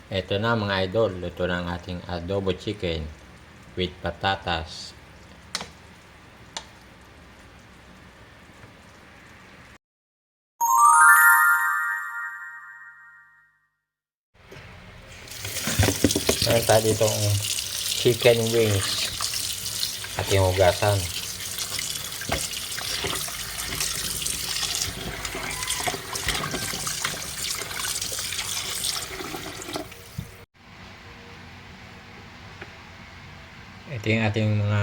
Eto na mga idol, luto na ang ating adobo chicken with patatas. Meron tayo ditong chicken wings ating hugasan. Ito yung ating mga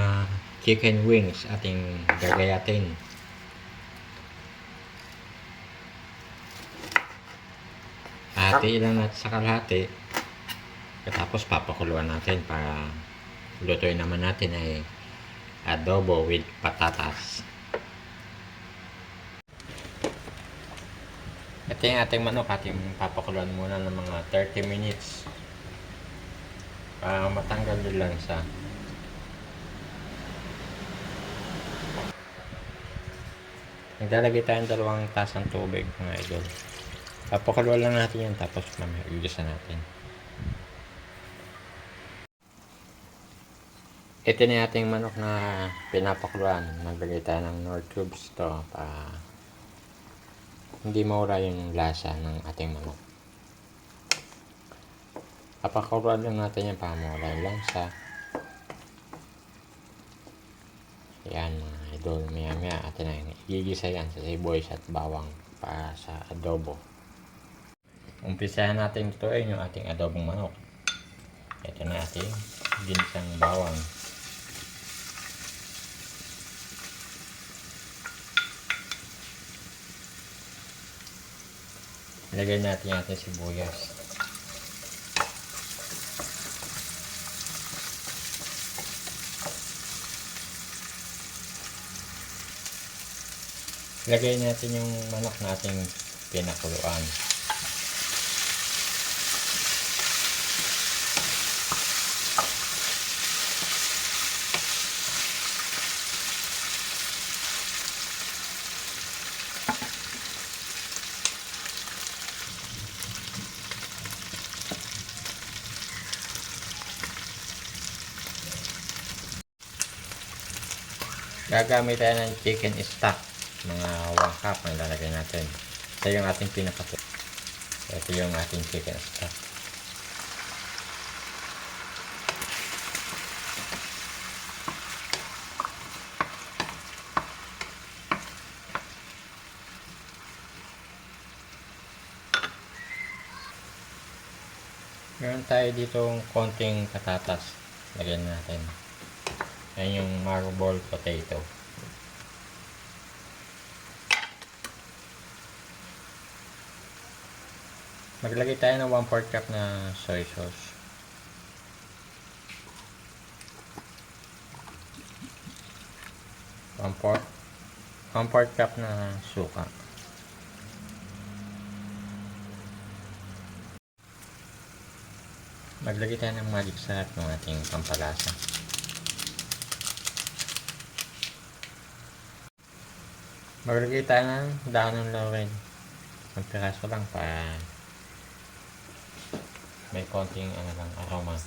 chicken wings ating gagayatin. Hati lang natin sa kalahati. Tapos papakuluan natin para lutuin naman natin ay adobo with patatas. Ito yung ating manok, ating papakuluan muna ng mga 30 minutes para matanggal yung lansa. Naglalagay tayo ng 2 tasang tubig mga idol. Papakuluan lang natin yan tapos mamaya iugasan natin. Ito na yung ating manok na pinapakuluan. Naglagay tayo ng Knorr cubes to para hindi mawala yung lasa ng ating manok. Papakuluan lang natin yan para mawala yung lansa. Yan mga idol, maya atin na igigisa yan sa sibuyas at bawang para sa adobo. Umpisahan natin lutuin yung ating adobong manok. Ito na ating ginisang bawang. Ilagay natin yung ating sibuyas. Ilagay natin yung manok nating pinakuluan. Gagamit tayo ng chicken stock. Mga 1 cup ang lalagay natin. Ito yung ating pinakato. Ito yung ating chicken stock. Meron tayo ditong konting patatas. Lagyan natin. Yan yung marble potato. Maglagay tayo ng 1/4 cup na soy sauce. One fourth cup na suka. Maglagay tayo ng magic sarap ng ating pampalasa. Maglagay tayo ng dahon ng laurel. Ang piraso lang para may konting aroma.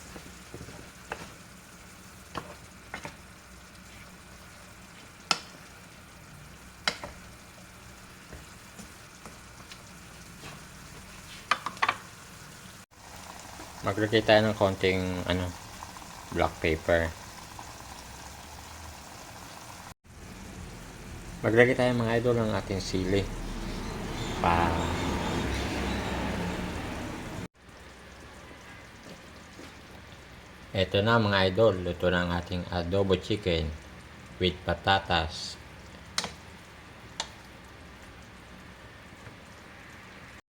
Maglagay tayo ng konting black pepper. Maglagay tayo mga idol ng ating sili. Ito na mga idol, luto na ang ating adobo chicken with patatas.